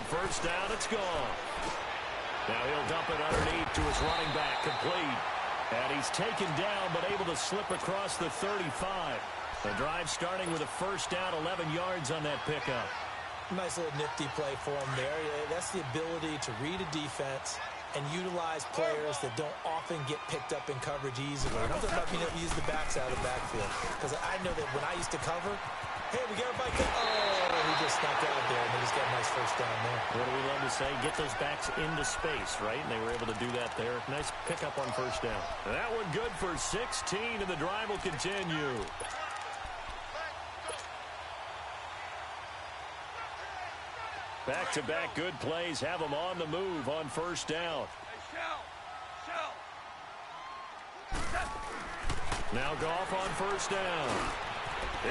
On first down, it's gone. Now he'll dump it underneath to his running back, complete. And he's taken down, but able to slip across the 35. The drive starting with a first down, 11 yards on that pickup. Nice little nifty play for him there. That's the ability to read a defense and utilize players that don't often get picked up in coverage easily. I'm talking about being able to use the backs out of the backfield. Because I know that when I used to cover, hey, we got everybody. Oh, he just snuck out there, and they just got a nice first down there. What do we love to say? Get those backs into space, right? And they were able to do that there. Nice pickup on first down. That one good for 16, and the drive will continue. Back-to-back good plays have them on the move on first down. Now Goff on first down.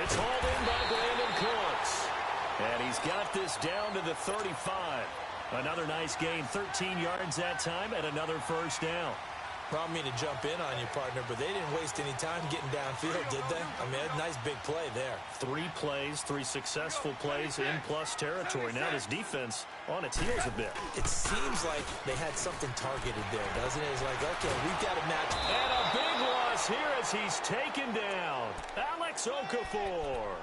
It's hauled in by Brandon Cooks. And he's got this down to the 35. Another nice gain, 13 yards that time, and another first down. I don't mean to jump in on you, partner, but they didn't waste any time getting downfield, did they? I mean, a nice big play there. 3 plays, 3 successful plays in plus territory. Now this defense on its heels a bit. It seems like they had something targeted there, doesn't it? It's like, okay, we've got a match. And a big loss here as he's taken down. Alex Okafor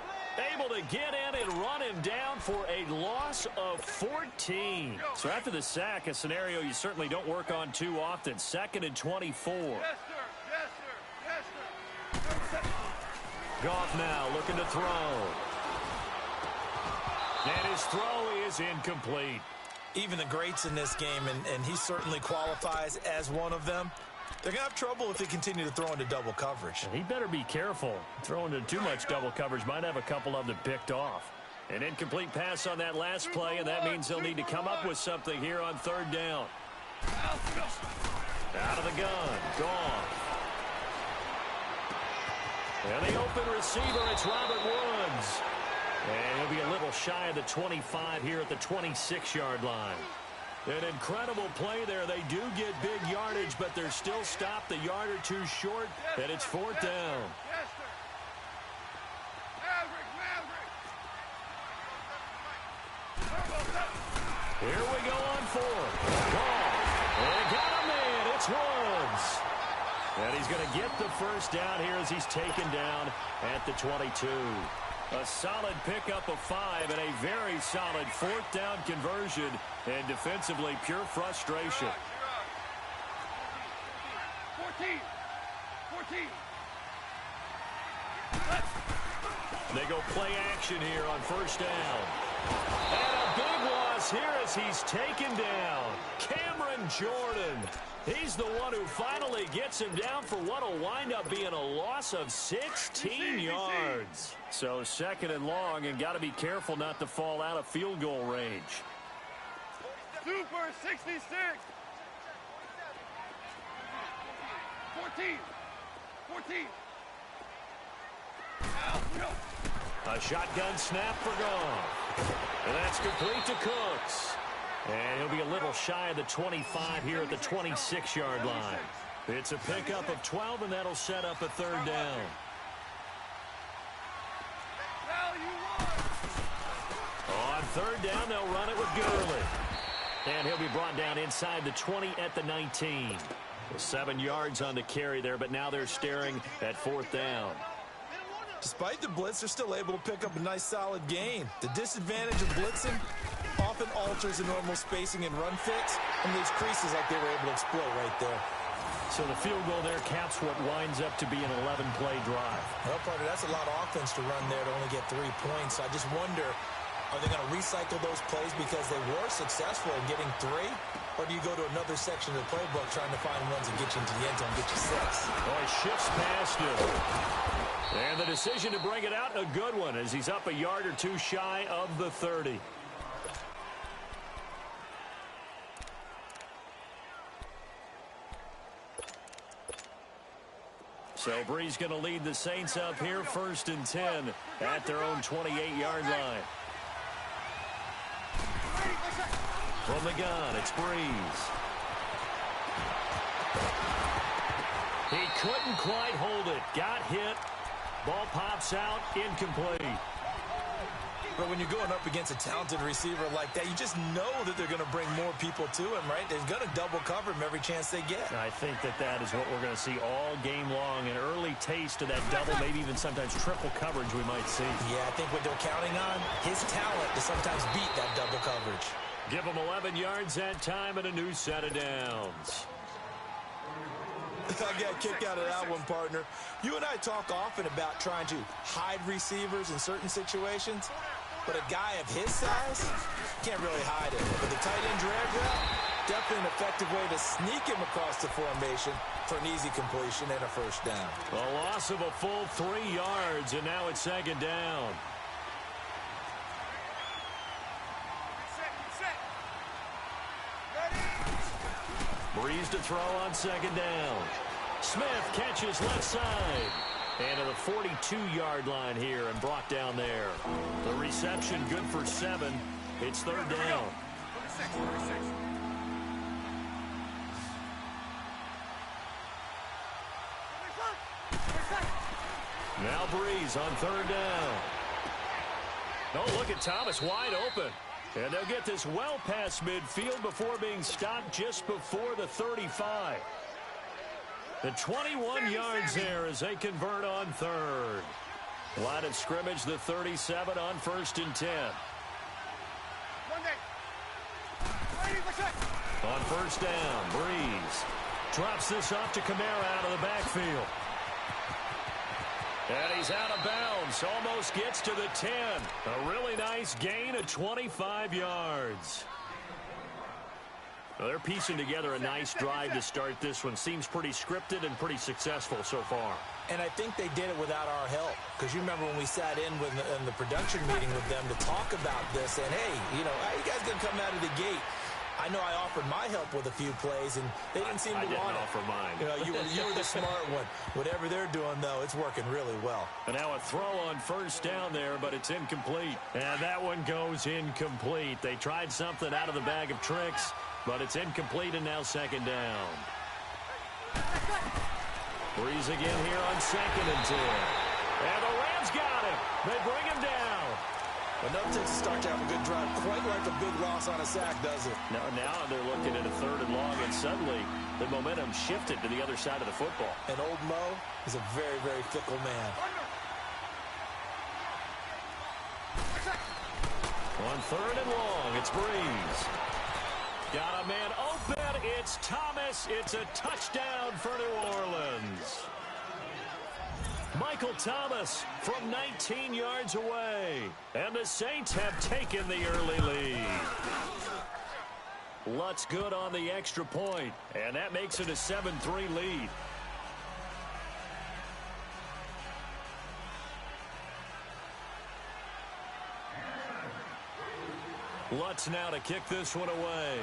able to get in and run him down for a loss of 14. So after the sack, a scenario you certainly don't work on too often. 2nd and 24. Yes, sir. Yes, sir. Yes, sir. Goff now looking to throw. And his throw is incomplete. Even the greats in this game, and he certainly qualifies as one of them, they're going to have trouble if they continue to throw into double coverage. He better be careful. Throwing into too much double coverage might have a couple of them picked off. An incomplete pass on that last play, and that means they'll need to come up with something here on third down. Out of the gun. Gone. And the open receiver, it's Robert Woods. And he'll be a little shy of the 25 here at the 26-yard line. An incredible play there. They do get big yardage, but they're still stopped a yard or two short, and it's fourth down. Yes, sir. Maverick. Here we go on fourth. Ball. And they got a man. It's Woods. And he's going to get the first down here as he's taken down at the 22. A solid pickup of 5 and a very solid fourth down conversion. And defensively, pure frustration. 14. They go play action here on first down. And a big loss here as he's taken down. Cameron Jordan. He's the one who finally gets him down for what will wind up being a loss of 16 yards. So 2nd and long, and got to be careful not to fall out of field goal range. Super 66. 14. A shotgun snap for Goff. And that's complete to Cooks. And he'll be a little shy of the 25 here at the 26-yard line. It's a pickup of 12, and that'll set up a third down. On third down, they'll run it with Gurley. And he'll be brought down inside the 20 at the 19. 7 yards on the carry there, but now they're staring at fourth down. Despite the blitz, they're still able to pick up a nice solid gain. The disadvantage of blitzing often alters the normal spacing and run fits, and these creases like they were able to exploit right there. So the field goal there caps what winds up to be an 11-play drive. Well, partner, that's a lot of offense to run there to only get 3 points. I just wonder, are they going to recycle those plays because they were successful in getting 3? Or do you go to another section of the playbook trying to find ones that get you into the end zone, get you 6? Oh, he shifts past him. And the decision to bring it out, a good one, as he's up a yard or two shy of the 30. So Bree's going to lead the Saints up here, 1st and 10 at their own 28-yard line. From the gun, it's Breeze. He couldn't quite hold it. Got hit. Ball pops out, incomplete. But when you're going up against a talented receiver like that, you just know that they're going to bring more people to him, right? They're going to double cover him every chance they get. I think that is what we're going to see all game long. An early taste of that double, maybe even sometimes triple coverage we might see. Yeah, I think what they're counting on, his talent to sometimes beat that double coverage. Give him 11 yards that time and a new set of downs. I got a kick out of that one, partner. You and I talk often about trying to hide receivers in certain situations, but a guy of his size can't really hide it. But the tight end drag route, definitely an effective way to sneak him across the formation for an easy completion and a first down. A loss of a full 3 yards, and now it's second down. Breeze to throw on second down. Smith catches left side. And to the 42-yard line here and brought down there. The reception good for 7. It's third down. Now Breeze on third down. Oh, look at Thomas wide open. And they'll get this well past midfield before being stopped just before the 35. The 21 yards there as they convert on third. Line of scrimmage, the 37 on 1st and 10. On first down, Breeze drops this off to Kamara out of the backfield. And he's out of bounds, almost gets to the 10. A really nice gain of 25 yards. Well, they're piecing together a nice drive to start this one. Seems pretty scripted and pretty successful so far. And I think they did it without our help. Because you remember when we sat in the production meeting with them to talk about this. And, hey, you know, how you guys going to come out of the gate? I know I offered my help with a few plays, and they didn't seem to want it. I didn't offer mine. You know, you were the smart one. Whatever they're doing, though, it's working really well. And now a throw on first down there, but it's incomplete. And that one goes incomplete. They tried something out of the bag of tricks, but it's incomplete, and now second down. Breeze again here on 2nd and 10. And the Rams got him. They bring him down. But nothing takes a start to have a good drive, quite like a big loss on a sack, does it? Now they're looking at a 3rd and long, and suddenly the momentum shifted to the other side of the football. And old Mo is a very, very fickle man. On 3rd and long, it's Breeze. Got a man open. It's Thomas. It's a touchdown for New Orleans. Michael Thomas from 19 yards away. And the Saints have taken the early lead. Lutz good on the extra point. And that makes it a 7-3 lead. Lutz now to kick this one away.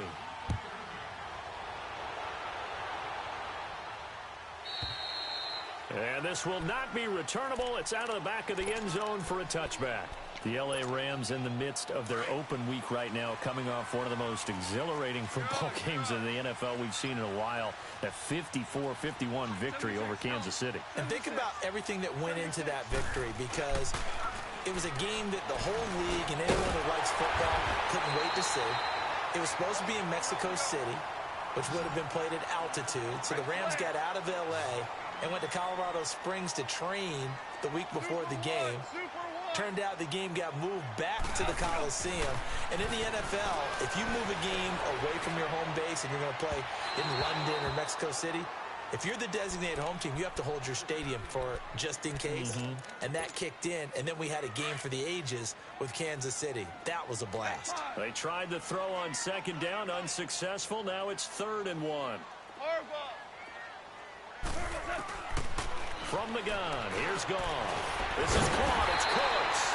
And this will not be returnable. It's out of the back of the end zone for a touchback. The L.A. Rams in the midst of their open week right now, coming off one of the most exhilarating football games in the NFL we've seen in a while. That 54-51 victory over Kansas City. And think about everything that went into that victory, because it was a game that the whole league and anyone who likes football couldn't wait to see. It was supposed to be in Mexico City, which would have been played at altitude. So the Rams got out of L.A. and went to Colorado Springs to train the week before the game. Turned out the game got moved back to the Coliseum. And in the NFL, if you move a game away from your home base and you're going to play in London or Mexico City, if you're the designated home team, you have to hold your stadium for just in case. And that kicked in, and then we had a game for the ages with Kansas City. That was a blast. They tried to throw on 2nd down, unsuccessful. Now it's 3rd and 1. From the gun, here's Goff. This is caught, it's Cooks.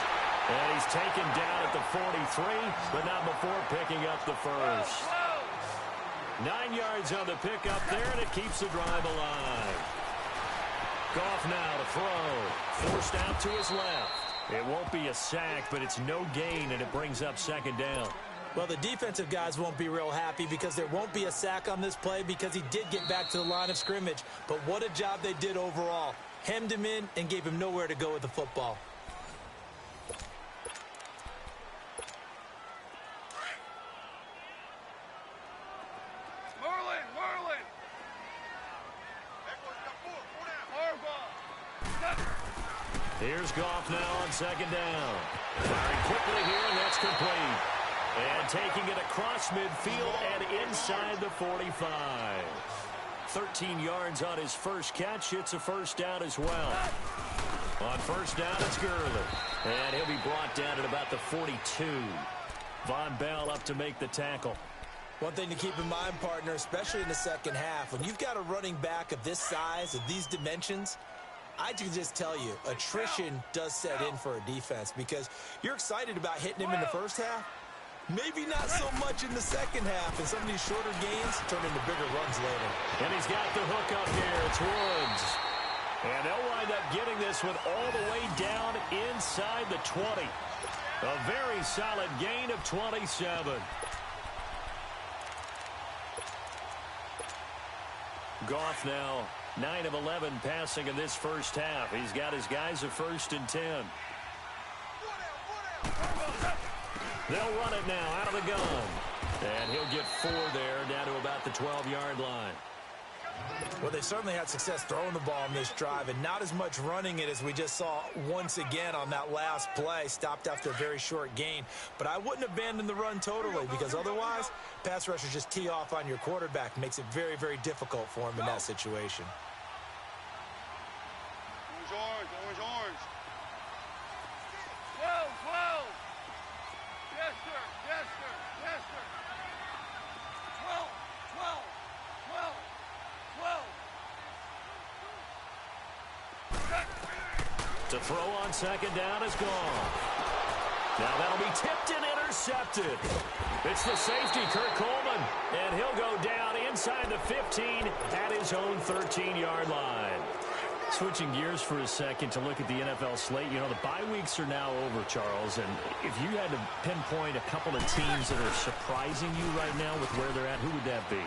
And he's taken down at the 43, but not before picking up the first. 9 yards on the pickup there, and it keeps the drive alive. Goff now to throw. Forced out to his left. It won't be a sack, but it's no gain, and it brings up 2nd down. Well, the defensive guys won't be real happy because there won't be a sack on this play because he did get back to the line of scrimmage. But what a job they did overall. Hemmed him in and gave him nowhere to go with the football. Here's Goff now on second down. Firing quickly here, and that's complete. And taking it across midfield and inside the 45. 13 yards on his first catch. It's a first down as well. On first down, it's Gurley. And he'll be brought down at about the 42. Von Bell up to make the tackle. One thing to keep in mind, partner, especially in the second half, when you've got a running back of this size, of these dimensions, I can just tell you, attrition does set in for a defense because you're excited about hitting him in the first half. Maybe not so much in the second half, and some of these shorter gains turn into bigger runs later. And he's got the hook up here. It's Woods. And they'll wind up getting this one all the way down inside the 20. A very solid gain of 27. Goff now 9 of 11 passing in this first half. He's got his guys a 1st and 10. They'll run it now out of the gun. And he'll get 4 there down to about the 12-yard line. Well, they certainly had success throwing the ball on this drive and not as much running it as we just saw once again on that last play. Stopped after a very short gain. But I wouldn't abandon the run totally because otherwise, pass rushers just tee off on your quarterback. Makes it very, very difficult for him in that situation. Orange. 12. Yes, sir. 12. To throw on second down is gone. Now that'll be tipped and intercepted. It's the safety, Kirk Coleman, and he'll go down inside the 15 at his own 13-yard line. Switching gears for a second to look at the NFL slate. You know, the bye weeks are now over, Charles, and if you had to pinpoint a couple of teams that are surprising you right now with where they're at, who would that be?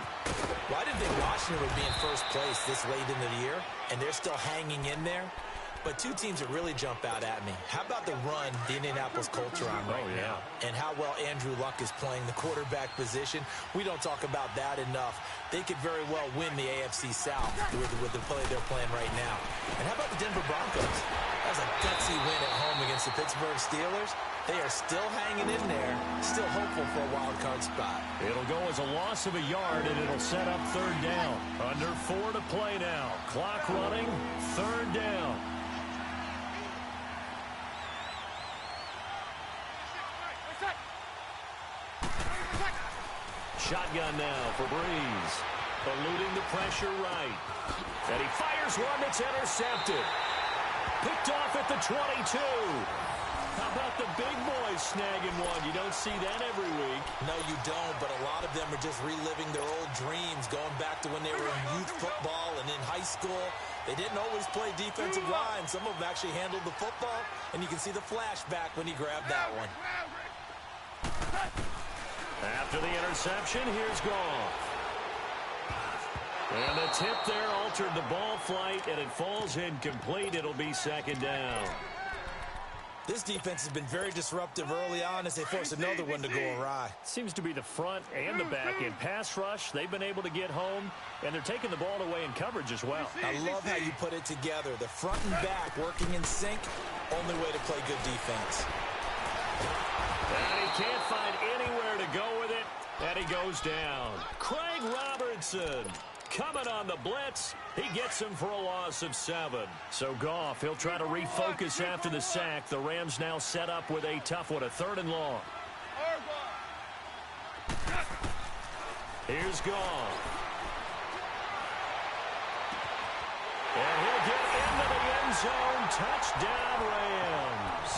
Well, I didn't think Washington would be in first place this late into the year, and they're still hanging in there. But 2 teams that really jump out at me. How about the run the Indianapolis Colts are on right now? And how well Andrew Luck is playing the quarterback position. We don't talk about that enough. They could very well win the AFC South with the play they're playing right now. And how about the Denver Broncos? That was a gutsy win at home against the Pittsburgh Steelers. They are still hanging in there, still hopeful for a wild card spot. It'll go as a loss of a yard, and it'll set up 3rd down. Under 4 to play now. Clock running, 3rd down. Shotgun now for Breeze. Eluding the pressure right. And he fires one that's intercepted. Picked off at the 22. How about the big boys snagging one? You don't see that every week. No, you don't, but a lot of them are just reliving their old dreams, going back to when they were in youth football and in high school. They didn't always play defensive line. Some of them actually handled the football, and you can see the flashback when he grabbed that one. After the interception, here's Goff. And the tip there altered the ball flight, and it falls incomplete. It'll be 2nd down. This defense has been very disruptive early on as they force another one to go awry. Seems to be the front and the back end. Pass rush, they've been able to get home, and they're taking the ball away in coverage as well. I love how you put it together. The front and back working in sync, only way to play good defense. And he can't find anywhere to go with it, and he goes down. Craig Robertson coming on the blitz. He gets him for a loss of 7. So Goff, he'll try to refocus after the sack. The Rams now set up with a tough one, a 3rd and long. Here's Goff. And he'll get into the end zone. Touchdown, Rams.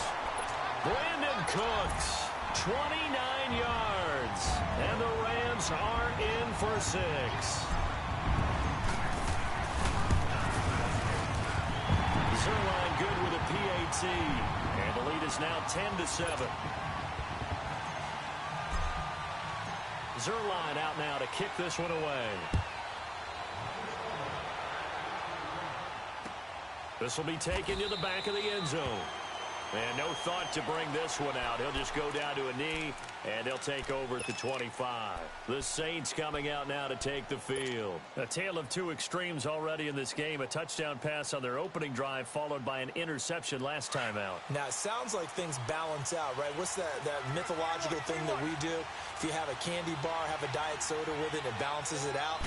Brandon Cooks, 29 yards. And the Rams are in for 6. Zerline good with a PAT. And the lead is now 10-7. Zerline out now to kick this one away. This will be taken to the back of the end zone. And no thought to bring this one out. He'll just go down to a knee, and he'll take over at the 25. The Saints coming out now to take the field. A tale of two extremes already in this game. A touchdown pass on their opening drive, followed by an interception last time out. Now, it sounds like things balance out, right? What's that mythological thing that we do? If you have a candy bar, have a diet soda with it, it balances it out.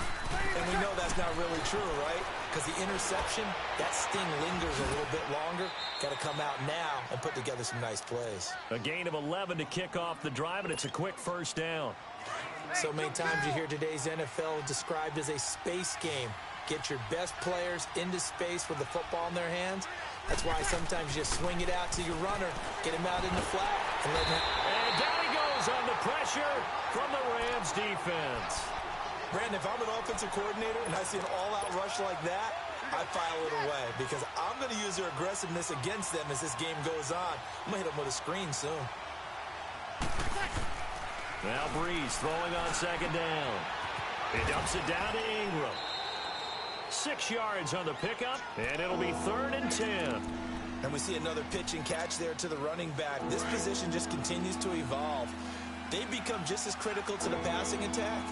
And we know that's not really true, right? Because the interception, that sting lingers a little bit longer. Got to come out now and put together some nice plays. A gain of 11 to kick off the drive, and it's a quick first down. So many times you hear today's NFL described as a space game. Get your best players into space with the football in their hands. That's why sometimes you just swing it out to your runner, get him out in the flat, and let him... And down he goes on the pressure from the Rams defense. Brandon, if I'm an offensive coordinator and I see an all-out rush like that, I file it away because I'm going to use their aggressiveness against them as this game goes on. I'm going to hit them with a screen soon. Now Breeze throwing on second down. He dumps it down to Ingram. 6 yards on the pickup, and it'll be 3rd and 10. And we see another pitch and catch there to the running back. This position just continues to evolve. They've become just as critical to the passing attack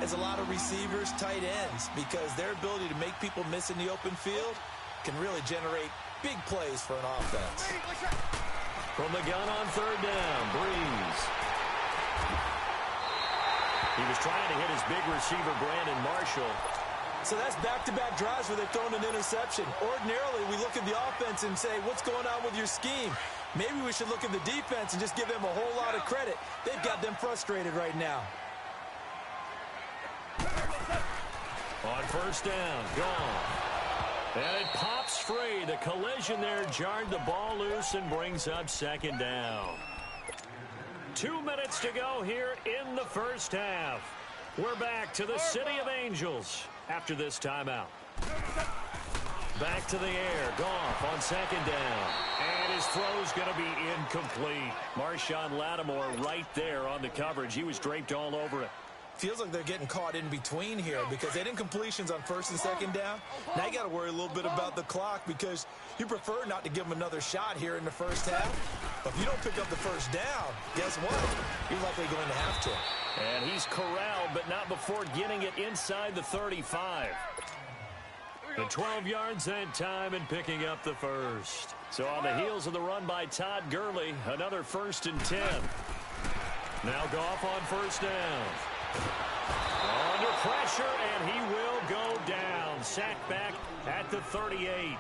as a lot of receivers, tight ends, because their ability to make people miss in the open field can really generate big plays for an offense. From the gun on 3rd down, Breeze. He was trying to hit his big receiver, Brandon Marshall. So that's back-to-back drives where they've thrown an interception. Ordinarily, we look at the offense and say, what's going on with your scheme? Maybe we should look at the defense and just give them a whole lot of credit. They've got them frustrated right now. On 1st down, gone. And it pops free. The collision there jarred the ball loose and brings up 2nd down. 2 minutes to go here in the first half. We're back to the City of Angels after this timeout. Back to the air. Goff on 2nd down. And his throw's going to be incomplete. Marshawn Lattimore right there on the coverage. He was draped all over it. Feels like they're getting caught in between here because they didn't incompletions on 1st and 2nd down. Now you got to worry a little bit about the clock because you prefer not to give them another shot here in the first half. But if you don't pick up the 1st down, guess what? You're likely going to have to. And he's corralled, but not before getting it inside the 35. The 12 yards that time and picking up the 1st. So on the heels of the run by Todd Gurley, another 1st and 10. Now Goff on 1st down. Under pressure, and he will go down. Sacked back at the 38.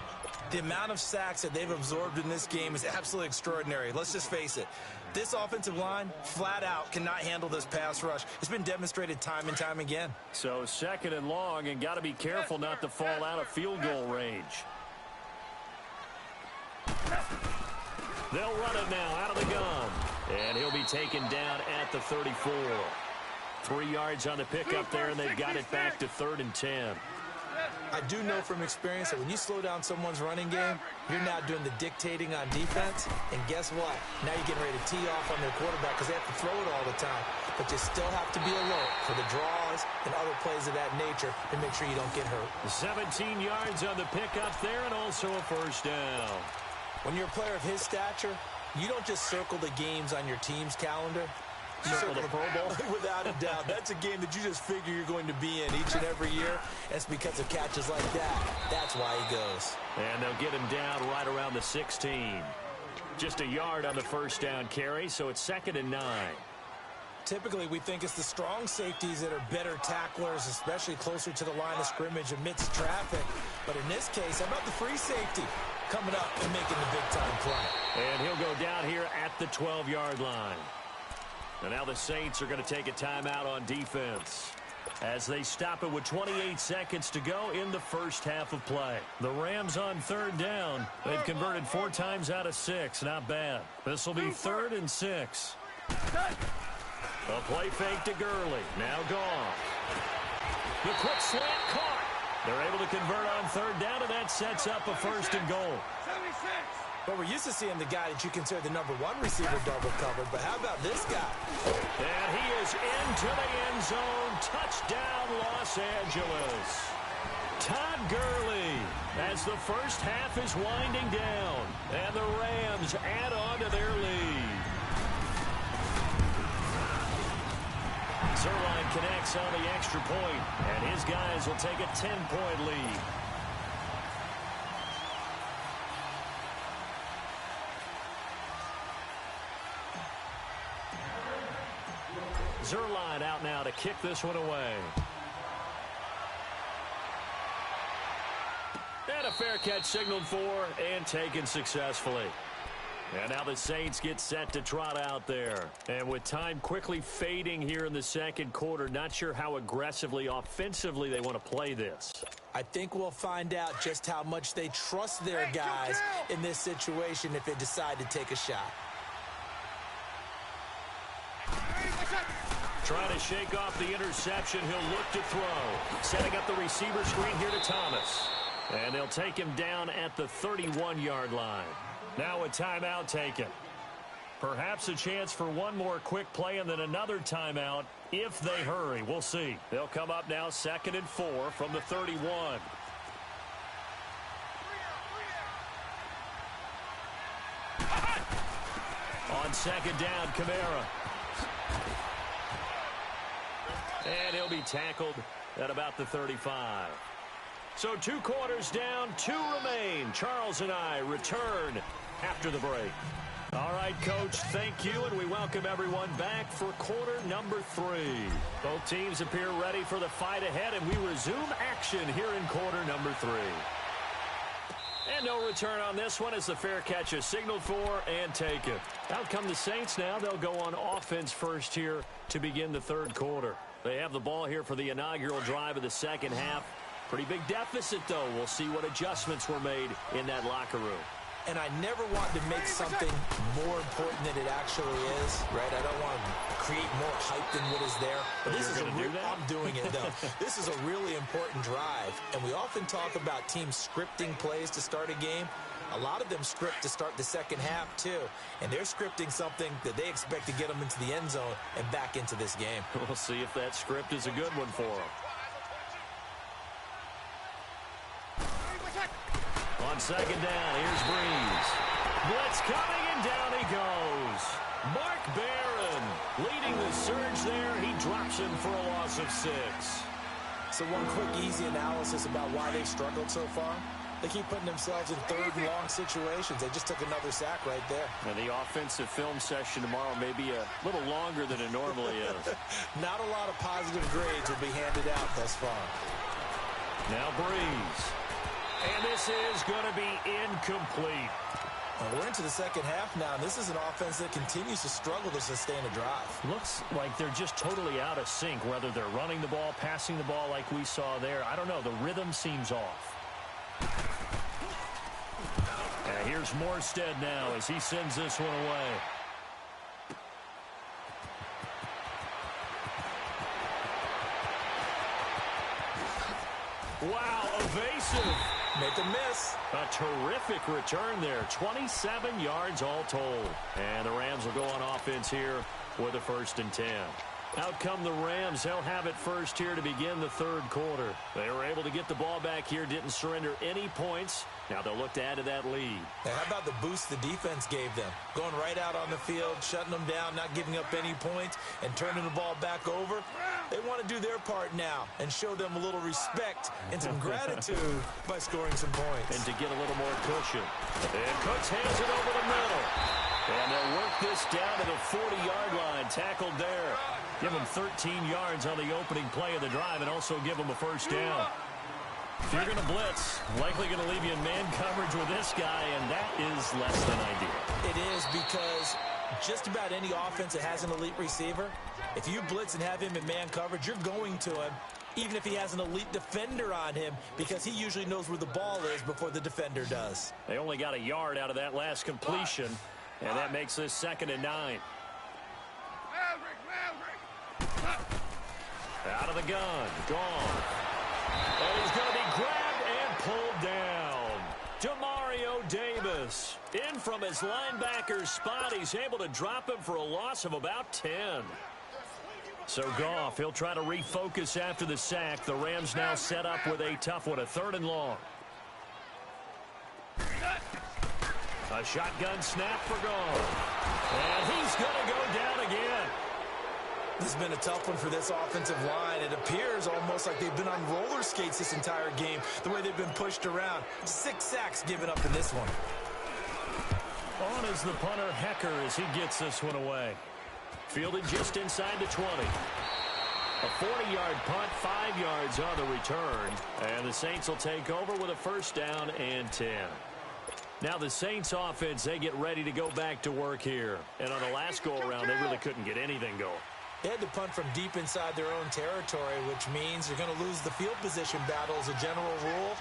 The amount of sacks that they've absorbed in this game is absolutely extraordinary. Let's just face it. This offensive line, flat out, cannot handle this pass rush. It's been demonstrated time and time again. So 2nd and long, and got to be careful not to fall out of field goal range. They'll run it now out of the gun. And he'll be taken down at the 34. 3 yards on the pickup there, and they've got it back to 3rd and 10. I do know from experience that when you slow down someone's running game, you're now doing the dictating on defense. And guess what? Now you're getting ready to tee off on their quarterback because they have to throw it all the time. But you still have to be alert for the draws and other plays of that nature to make sure you don't get hurt. 17 yards on the pickup there, and also a 1st down. When you're a player of his stature, you don't just circle the games on your team's calendar. You circle the Pro Bowl? Without a doubt. That's a game that you just figure you're going to be in each and every year. And it's because of catches like that. That's why he goes. And they'll get him down right around the 16. Just a yard on the 1st down carry, so it's 2nd and 9. Typically, we think it's the strong safeties that are better tacklers, especially closer to the line of scrimmage amidst traffic. But in this case, how about the free safety coming up and making the big-time play? And he'll go down here at the 12-yard line. And now the Saints are going to take a timeout on defense as they stop it with 28 seconds to go in the first half of play. The Rams on 3rd down. They've converted 4 times out of 6. Not bad. This will be 3rd and 6. A play fake to Gurley. Now gone. The quick slant caught. They're able to convert on 3rd down, and that sets up a 1st and goal. 76. But we're used to seeing the guy that you consider the #1 receiver double covered. But how about this guy? And he is into the end zone. Touchdown, Los Angeles. Todd Gurley as the first half is winding down. And the Rams add on to their lead. Zerline connects on the extra point, and his guys will take a 10-point lead. Zerline out now to kick this one away. And a fair catch signaled for and taken successfully. And now the Saints get set to trot out there. And with time quickly fading here in the second quarter, not sure how aggressively, offensively they want to play this. I think we'll find out just how much they trust their guys in this situation if they decide to take a shot. Trying to shake off the interception. He'll look to throw. Setting up the receiver screen here to Thomas. And they'll take him down at the 31-yard line. Now a timeout taken. Perhaps a chance for one more quick play and then another timeout if they hurry. We'll see. They'll come up now 2nd and 4 from the 31. On second down, Kamara. And he'll be tackled at about the 35. So 2 quarters down, 2 remain. Charles and I return after the break. All right, Coach, thank you, and we welcome everyone back for quarter number 3. Both teams appear ready for the fight ahead, and we resume action here in quarter number 3. And no return on this one as the fair catch is signaled for and taken. Out come the Saints now. They'll go on offense first here to begin the third quarter. They have the ball here for the inaugural drive of the second half. Pretty big deficit, though. We'll see what adjustments were made in that locker room. And I never want to make something more important than it actually is, right? I don't want to create more hype than what is there. But this is I'm doing it, though. This is a really important drive. And we often talk about teams scripting plays to start a game. A lot of them script to start the second half, too. And they're scripting something that they expect to get them into the end zone and back into this game. We'll see if that script is a good one for them. On second down, here's Breeze. Blitz coming, and down he goes. Mark Barron leading the surge there. He drops him for a loss of 6. So one quick, easy analysis about why they've struggled so far. They keep putting themselves in third and long situations. They just took another sack right there. And the offensive film session tomorrow may be a little longer than it normally is. Not a lot of positive grades will be handed out thus far. Now Breeze. And this is going to be incomplete. Well, we're into the second half now, and this is an offense that continues to struggle to sustain a drive. Looks like they're just totally out of sync, whether they're running the ball, passing the ball like we saw there. I don't know. The rhythm seems off. And here's Morstead now as he sends this one away. Wow, evasive. Make a miss. A terrific return there. 27 yards all told. And the Rams will go on offense here with a 1st and 10. Out come the Rams. They'll have it first here to begin the third quarter. They were able to get the ball back here, didn't surrender any points. Now they'll look to add to that lead. And how about the boost the defense gave them? Going right out on the field, shutting them down, not giving up any points, and turning the ball back over. They want to do their part now and show them a little respect and some gratitude by scoring some points. And to get a little more cushion. And Cooks hands it over the middle. And they'll work this down to the 40-yard line. Tackled there. Give them 13 yards on the opening play of the drive and also give them a 1st down. If you're going to blitz, likely going to leave you in man coverage with this guy, and that is less than ideal. It is, because just about any offense that has an elite receiver, if you blitz and have him in man coverage, you're going to him, even if he has an elite defender on him, because he usually knows where the ball is before the defender does. They only got a yard out of that last completion, and that makes this 2nd and 9. Out of the gun, gone. And he's going to be grabbed and pulled down. Demario Davis in from his linebacker spot. He's able to drop him for a loss of about 10. So Goff, he'll try to refocus after the sack. The Rams now set up with a tough one, a 3rd and long. A shotgun snap for Goff. And he's going to go down again. This has been a tough one for this offensive line. It appears almost like they've been on roller skates this entire game, the way they've been pushed around. 6 sacks given up in this one. On is the punter, Hecker, as he gets this one away. Fielded just inside the 20. A 40-yard punt, 5 yards on the return. And the Saints will take over with a 1st down and 10. Now the Saints offense, they get ready to go back to work here. And on the last go-around, they really couldn't get anything going. They had to punt from deep inside their own territory, which means you're going to lose the field position battle as a general rule.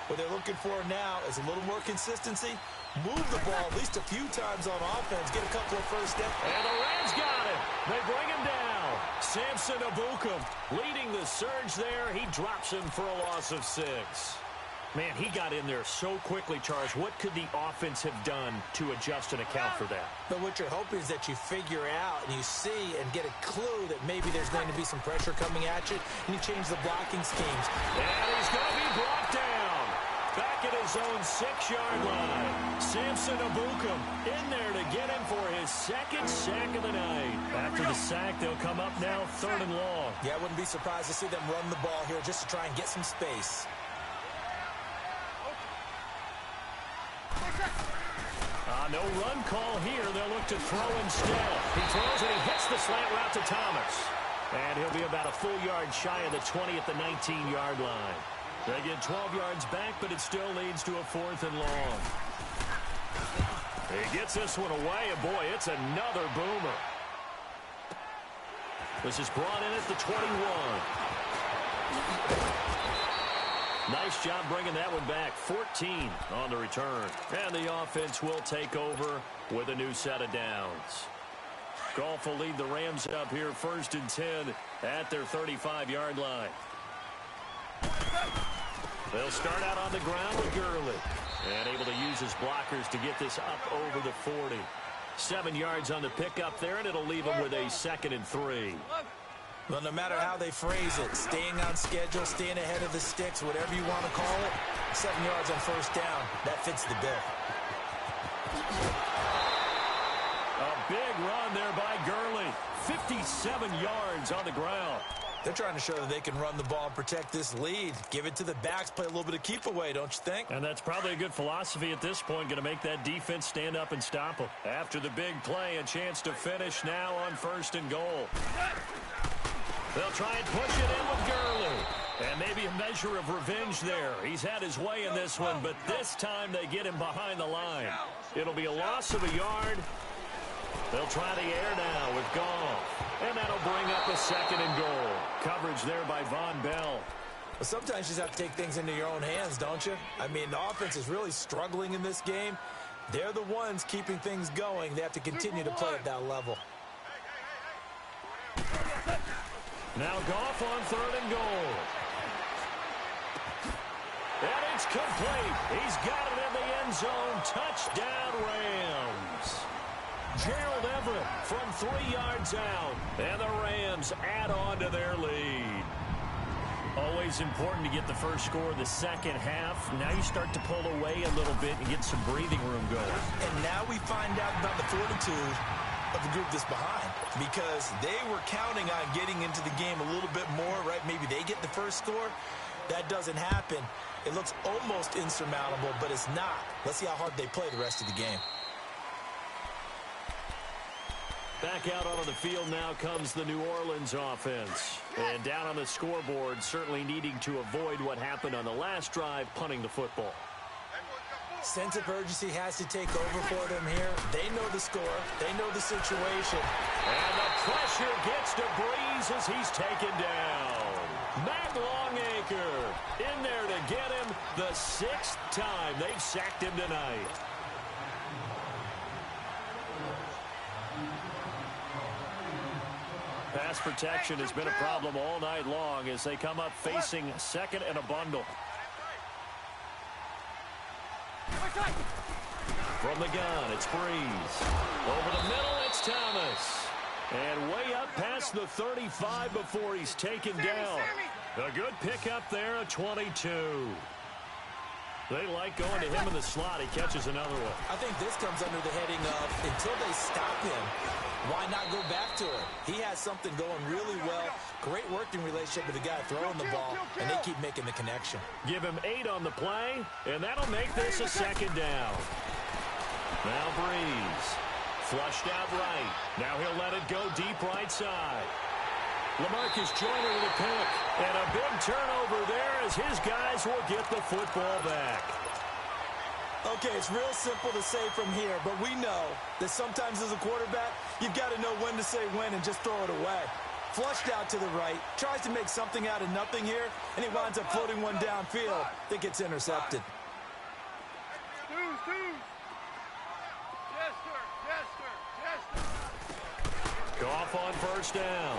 What they're looking for now is a little more consistency. Move the ball at least a few times on offense. Get a couple of 1st downs. And the Rams got it. They bring him down. Samson Ebukam leading the surge there. He drops him for a loss of 6. Man, he got in there so quickly, Charles. What could the offense have done to adjust and account for that? But what you're hoping is that you figure out and you see and get a clue that maybe there's going to be some pressure coming at you, and you change the blocking schemes. And he's going to be brought down. Back at his own 6-yard line. Samson Ebukam in there to get him for his 2nd sack of the night. After the sack, they'll come up now 3rd and long. Yeah, I wouldn't be surprised to see them run the ball here just to try and get some space. No run call here. They'll look to throw instead. He throws and he hits the slant route to Thomas. And he'll be about a full yard shy of the 20 at the 19-yard line. They get 12 yards back, but it still leads to a 4th and long. He gets this one away, and boy, it's another boomer. This is brought in at the 21. Nice job bringing that one back. 14 on the return. And the offense will take over with a new set of downs. Goff will lead the Rams up here 1st and 10 at their 35-yard line. They'll start out on the ground with Gurley. And able to use his blockers to get this up over the 40. 7 yards on the pickup there, and it'll leave him with a 2nd and 3. Well, no matter how they phrase it, staying on schedule, staying ahead of the sticks, whatever you want to call it, 7 yards on 1st down, that fits the bill. A big run there by Gurley. 57 yards on the ground. They're trying to show that they can run the ball and protect this lead. Give it to the backs, play a little bit of keep away, don't you think? And that's probably a good philosophy at this point, going to make that defense stand up and stop them. After the big play, a chance to finish now on 1st and goal. They'll try and push it in with Gurley. And maybe a measure of revenge there. He's had his way in this one, but this time they get him behind the line. It'll be a loss of a yard. They'll try the air now with Goff. And that'll bring up a 2nd and goal. Coverage there by Von Bell. Well, sometimes you just have to take things into your own hands, don't you? I mean, the offense is really struggling in this game. They're the ones keeping things going. They have to continue to play at that level. Now Goff on 3rd and goal. And it's complete. He's got it in the end zone. Touchdown, Rams. Gerald Everett from 3 yards out. And the Rams add on to their lead. Always important to get the first score of the second half. Now you start to pull away a little bit and get some breathing room going. And now we find out about the fortitude of the group that's behind, because they were counting on getting into the game a little bit more, right? Maybe they get the first score. That doesn't happen. It looks almost insurmountable, but it's not. Let's see how hard they play the rest of the game. Back out onto the field now comes the New Orleans offense. And down on the scoreboard, certainly needing to avoid what happened on the last drive, punting the football. Sense of urgency has to take over for them here. They know the score. They know the situation. And the pressure gets to Breeze as he's taken down. Matt Longacre in there to get him the 6th time they've sacked him tonight. Pass protection has been a problem all night long as they come up facing 2nd and a bundle. From the gun, it's Breeze. Over the middle, it's Thomas. And way up past the 35 before he's taken down. A good pickup there, a 22. They like going to him in the slot. He catches another one. I think this comes under the heading of until they stop him, why not go back to him? He has something going really well. Great working relationship with the guy throwing the ball, and they keep making the connection. Give him 8 on the play, and that'll make this a second down. Now Breeze. Flushed out right. Now he'll let it go deep right side. LaMarcus Joyner with a pick. And a big turnover there as his guys will get the football back. Okay, it's real simple to say from here, but we know that sometimes as a quarterback, you've got to know when to say when and just throw it away. Flushed out to the right, tries to make something out of nothing here, and he winds up floating one downfield that gets intercepted. Yes, sir. Yes, sir. Yes, sir. Goff on first down.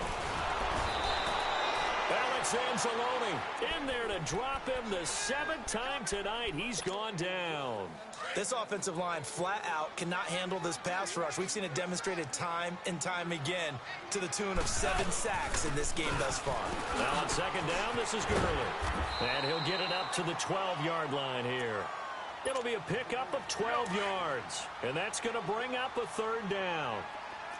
Alex Anzalone in there to drop him the 7th time tonight. He's gone down. This offensive line flat out cannot handle this pass rush. We've seen it demonstrated time and time again to the tune of 7 sacks in this game thus far. Now on second down, this is Gurley. And he'll get it up to the 12-yard line here. It'll be a pickup of 12 yards. And that's going to bring up a 3rd down.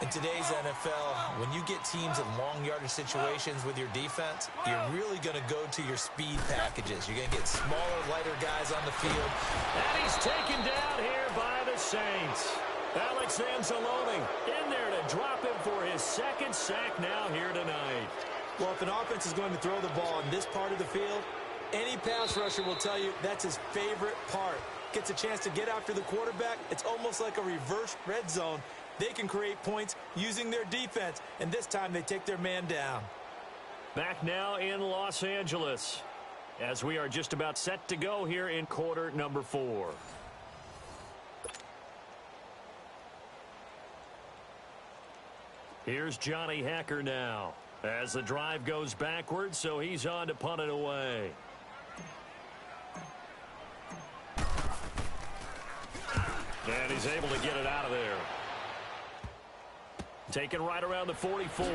In today's NFL, when you get teams in long yardage situations with your defense, you're really going to go to your speed packages. You're going to get smaller, lighter guys on the field. And he's taken down here by the Saints. Alex Anzalone in there to drop him for his 2nd sack now here tonight. Well, if an offense is going to throw the ball in this part of the field, any pass rusher will tell you that's his favorite part. Gets a chance to get after the quarterback. It's almost like a reverse red zone. They can create points using their defense, and this time they take their man down. Back now in Los Angeles as we are just about set to go here in quarter number 4. Here's Johnny Hacker now as the drive goes backwards, so he's on to punt it away. And he's able to get it out of there. Taken right around the 44.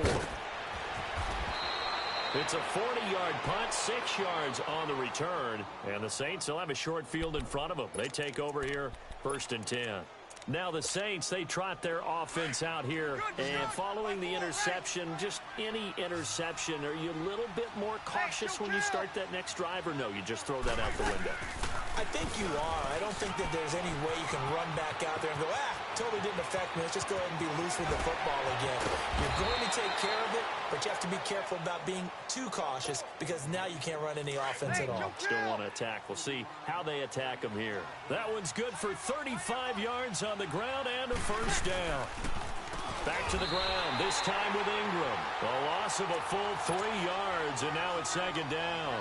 It's a 40-yard punt, 6 yards on the return. And the Saints, they'll have a short field in front of them. They take over here, 1st and 10. Now the Saints, they trot their offense out here. And following the interception, just any interception, are you a little bit more cautious when you start that next drive? Or no, you just throw that out the window? I think you are. I don't think that there's any way you can run back out there and go, totally didn't affect me. Let's just go ahead and be loose with the football again. You're going to take care of it, but you have to be careful about being too cautious because now you can't run any offense at all. Still want to attack. We'll see how they attack them here. That one's good for 35 yards on the ground and a 1st down. Back to the ground, this time with Ingram. A loss of a full 3 yards, and now it's 2nd down.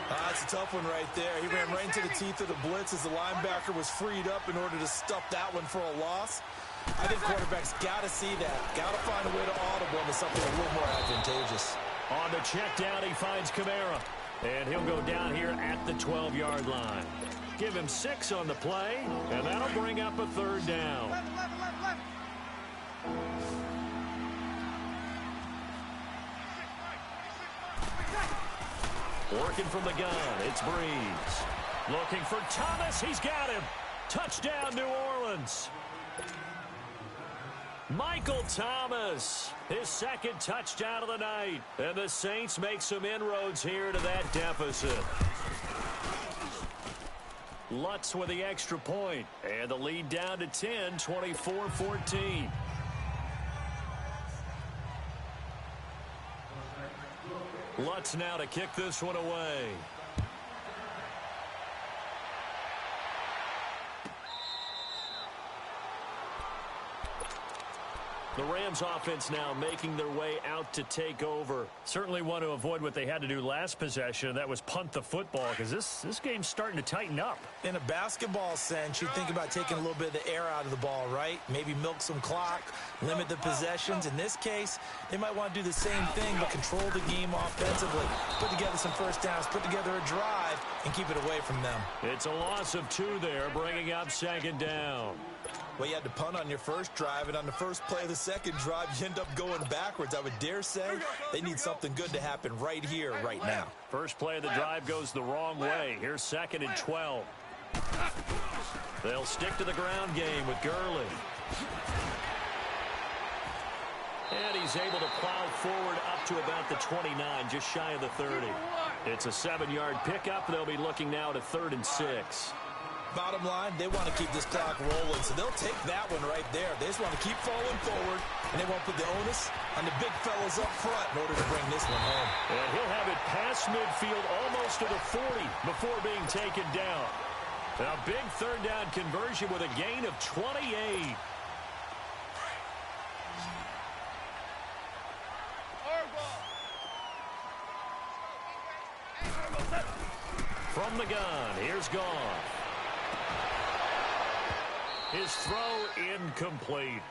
That's a tough one right there. He ran right into the teeth of the blitz as the linebacker was freed up in order to stuff that one for a loss. I think quarterbacks got to see that. Got to find a way to audible into something a little more advantageous. On the check down, he finds Kamara. And he'll go down here at the 12-yard line. Give him 6 on the play, and that'll bring up a 3rd down. Left. Working from the gun, it's Breeze. Looking for Thomas, he's got him. Touchdown, New Orleans. Michael Thomas, his 2nd touchdown of the night. And the Saints make some inroads here to that deficit. Lutz with the extra point. And the lead down to 10, 24-14. Lutz now to kick this one away. The Rams offense now making their way out to take over. Certainly want to avoid what they had to do last possession. That was punt the football because this game's starting to tighten up. In a basketball sense, you think about taking a little bit of the air out of the ball, right? Maybe milk some clock, limit the possessions. In this case, they might want to do the same thing but control the game offensively. Put together some 1st downs, put together a drive, and keep it away from them. It's a loss of 2 there, bringing up 2nd down. Well, you had to punt on your first drive, and on the first play of the second drive, you end up going backwards. I would dare say they need something good to happen right here, right now. First play of the drive goes the wrong way. Here's 2nd and 12. They'll stick to the ground game with Gurley. And he's able to plow forward up to about the 29, just shy of the 30. It's a 7-yard pickup. They'll be looking now to 3rd and 6. Bottom line, they want to keep this clock rolling, so they'll take that one right there. They just want to keep falling forward, and they won't put the onus on the big fellas up front in order to bring this one home. And he'll have it past midfield almost to the 40 before being taken down. A big 3rd down conversion with a gain of 28. From the gun, here's Goff. His throw incomplete.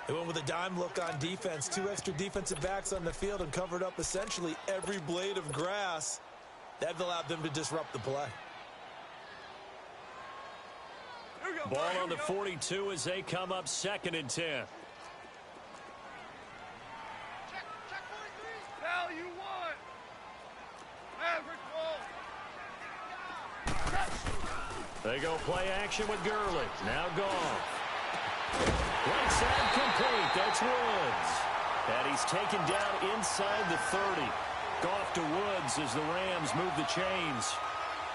They went with a dime look on defense. 2 extra defensive backs on the field and covered up essentially every blade of grass. That allowed them to disrupt the play. Ball on the 42 as they come up 2nd and 10. Check 43. Now you want. Maverick ball. They go play action with Gurley. Now Goff. Right side complete. That's Woods. And he's taken down inside the 30. Goff to Woods as the Rams move the chains.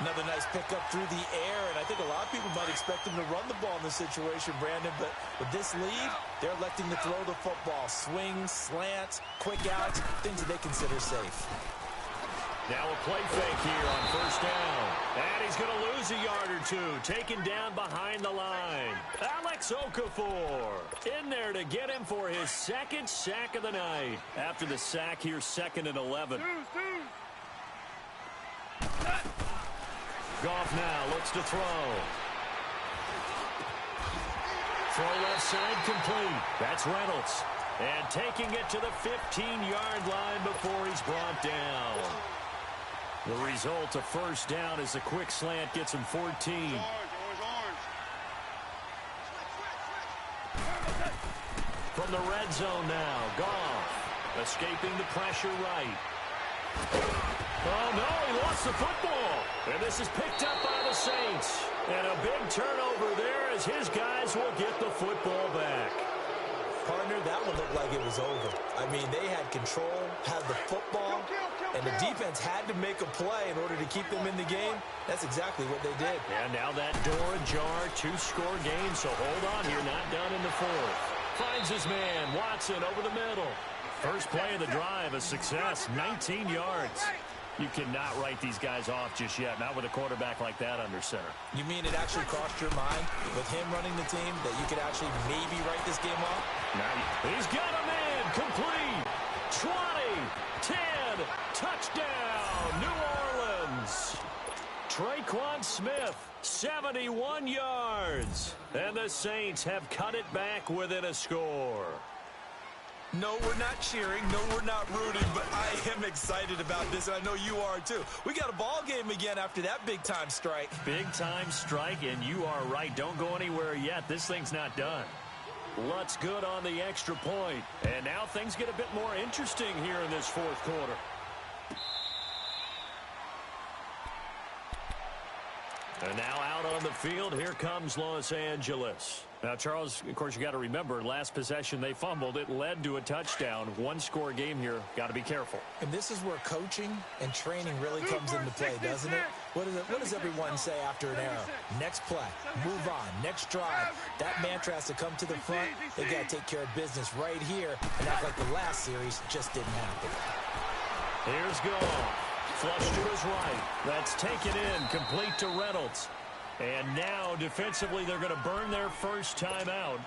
Another nice pickup through the air, and I think a lot of people might expect him to run the ball in this situation, Brandon, but with this lead, they're electing to throw the football. Swings, slants, quick outs, things that they consider safe. Now a play fake here on 1st down. And he's going to lose a yard or 2. Taken down behind the line. Alex Okafor in there to get him for his 2nd sack of the night. After the sack here, 2nd and 11. Goff now looks to throw. Throw left side complete. That's Reynolds. And taking it to the 15-yard line before he's brought down. The result, a 1st down as the quick slant gets him 14. Orange. From the red zone now, Goff escaping the pressure right. Oh, no, he lost the football. And this is picked up by the Saints. And a big turnover there as his guys will get the football back. Partner, that one looked like it was over. I mean, they had control, had the football, and the defense had to make a play in order to keep them in the game. That's exactly what they did. And now that door ajar, 2-score game, so hold on here, not done in the 4th. Finds his man, Watson over the middle. First play of the drive, a success, 19 yards. You cannot write these guys off just yet, not with a quarterback like that under center. You mean it actually crossed your mind with him running the team that you could actually maybe write this game off? He's got a man, complete, 20, 10, touchdown, New Orleans. Traquan Smith, 71 yards. And the Saints have cut it back within a score. No, we're not cheering. No, we're not rooting, but I am excited about this, and I know you are too. We got a ball game again after that big-time strike. Big-time strike, and you are right. Don't go anywhere yet. This thing's not done. Lutz good on the extra point. And now things get a bit more interesting here in this 4th quarter. And now out on the field, here comes Los Angeles. Now, Charles, of course, you got to remember, last possession they fumbled. It led to a touchdown. 1-score game here. Got to be careful. And this is where coaching and training really comes into play, doesn't it? What does everyone say after an error? Next play, move on, next drive. That mantra has to come to the front. They got to take care of business right here and act like the last series just didn't happen. Here's Goff. Flush to his right. That's taken in, complete to Reynolds. And now, defensively, they're going to burn their first timeout.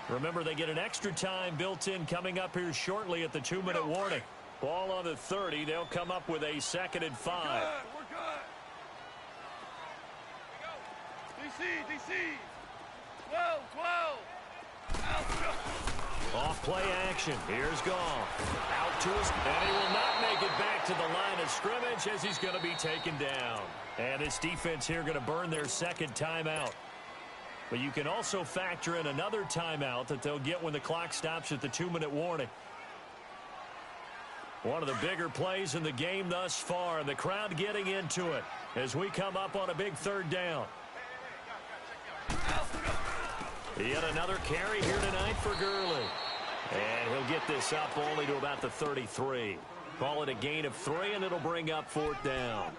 Remember, they get an extra time built in coming up here shortly at the 2-minute warning. Ball on the 30. They'll come up with a 2nd and 5. We're good. DC. 12. Off play action. Here's Goff. Out to his, and he will not make it back to the line of scrimmage as he's going to be taken down. And this defense here going to burn their 2nd timeout. But you can also factor in another timeout that they'll get when the clock stops at the 2-minute warning. One of the bigger plays in the game thus far, and the crowd getting into it as we come up on a big third down. Yet another carry here tonight for Gurley. And he'll get this up only to about the 33. Call it a gain of 3, and it'll bring up 4th down.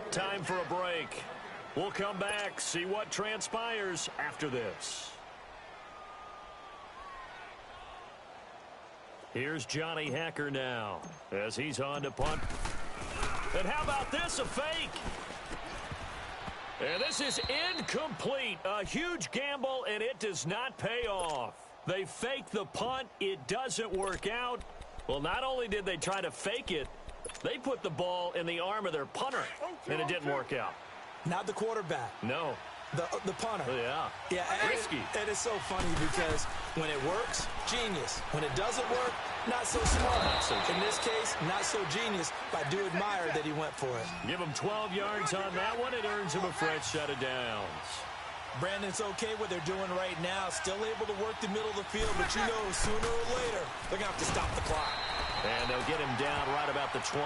Time for a break. We'll come back, see what transpires after this. Here's Johnny Hecker now as he's on to punt. And how about this, a fake? And this is incomplete. A huge gamble, and it does not pay off. They fake the punt. It doesn't work out. Well, not only did they try to fake it, they put the ball in the arm of their punter, and it didn't work out. Not the quarterback. No. The punter. Yeah. Risky. It is so funny because when it works, genius. When it doesn't work, not so smart. Not so genius. In this case, not so genius, but I do admire that he went for it. Give him 12 yards on that one. It earns him a fresh set of downs. Brandon, it's okay what they're doing right now. Still able to work the middle of the field, but you know sooner or later they're going to have to stop the clock. And they'll get him down right about the 20.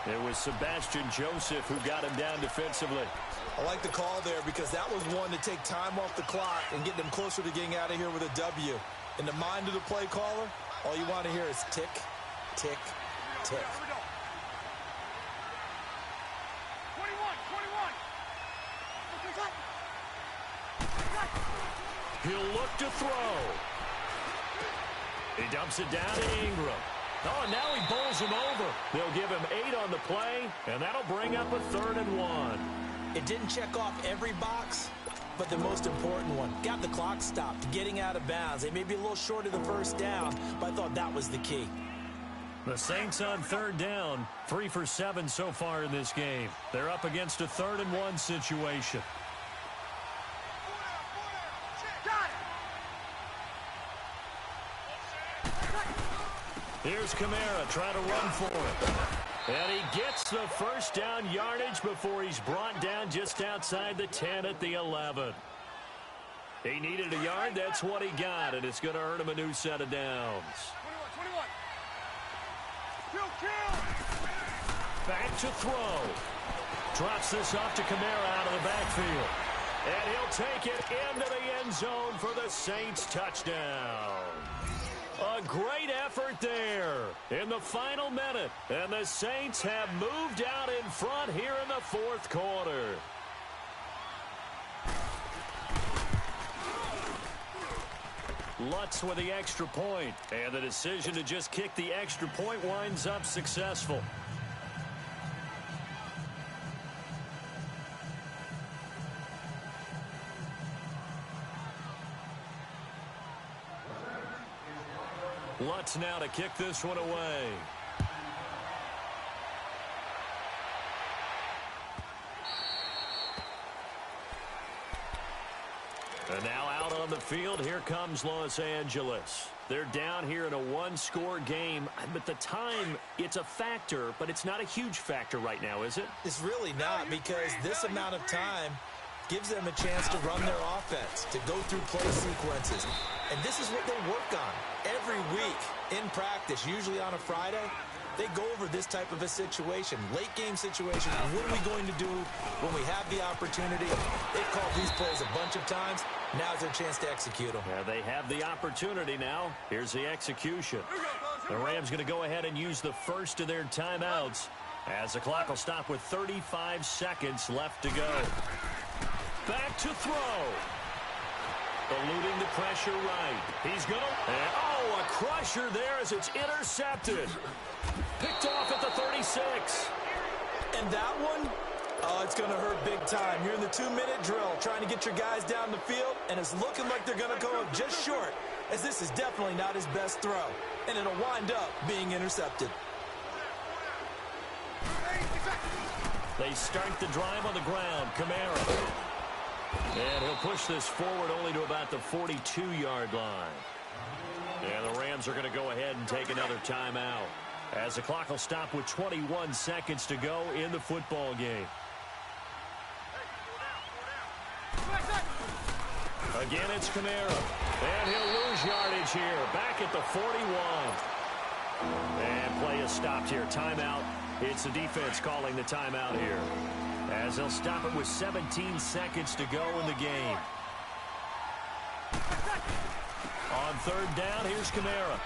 It was Sebastian Joseph who got him down defensively. I like the call there because that was one to take time off the clock and get them closer to getting out of here with a W. In the mind of the play caller, all you want to hear is tick, tick, tick. 21. He'll look to throw. He dumps it down to Ingram. Oh, and now he bowls him over. They'll give him 8 on the play, and that'll bring up a 3rd and 1. It didn't check off every box, but the most important one. Got the clock stopped, getting out of bounds. They may be a little short of the first down, but I thought that was the key. The Saints on 3rd down, 3 for 7 so far in this game. They're up against a 3rd and 1 situation. Here's Kamara trying to run for it. And he gets the first down yardage before he's brought down just outside the 10 at the 11. He needed a yard. That's what he got, and it's going to earn him a new set of downs. 21. Kill. Back to throw. Drops this off to Kamara out of the backfield. And he'll take it into the end zone for the Saints touchdown. A great effort there in the final minute. And the Saints have moved out in front here in the 4th quarter. Lutz with the extra point. And the decision to just kick the extra point winds up successful. Lutz now to kick this one away. And now out on the field, here comes Los Angeles. They're down here in a 1-score game, but the time, it's a factor, but it's not a huge factor right now, is it? It's really not, because this amount of time gives them a chance to run their offense, to go through play sequences. And this is what they work on every week in practice, usually on a Friday. They go over this type of a situation, late game situation. What are we going to do when we have the opportunity? They've called these plays a bunch of times. Now's their chance to execute them. Yeah, they have the opportunity now. Here's the execution. The Rams going to go ahead and use the first of their timeouts as the clock will stop with 35 seconds left to go. Back to throw. Eluding the pressure right. He's going to... Oh, a crusher there as it's intercepted. Picked off at the 36. And that one, oh, it's going to hurt big time. You're in the 2-minute drill trying to get your guys down the field, and it's looking like they're going to go just short, as this is definitely not his best throw. And it'll wind up being intercepted. They start the drive on the ground. Kamara. And he'll push this forward only to about the 42-yard line. And the Rams are going to go ahead and take another timeout. As the clock will stop with 21 seconds to go in the football game. Again, it's Kamara. And he'll lose yardage here. Back at the 41. And play is stopped here. Timeout. It's the defense calling the timeout here. As they'll stop it with 17 seconds to go in the game. On third down, here's Kamara.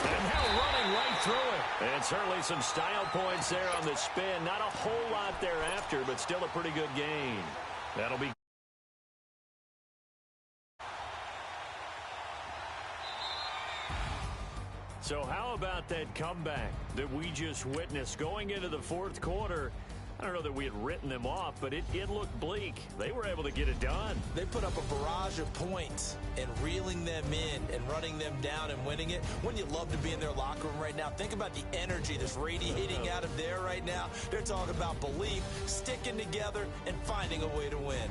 And now running right through it. And certainly some style points there on the spin. Not a whole lot thereafter, but still a pretty good gain. That'll be... So how about that comeback that we just witnessed going into the fourth quarter? I don't know that we had written them off, but it looked bleak. They were able to get it done. They put up a barrage of points and reeling them in and running them down and winning it. Wouldn't you love to be in their locker room right now? Think about the energy that's radiating out of there right now. They're talking about belief, sticking together, and finding a way to win.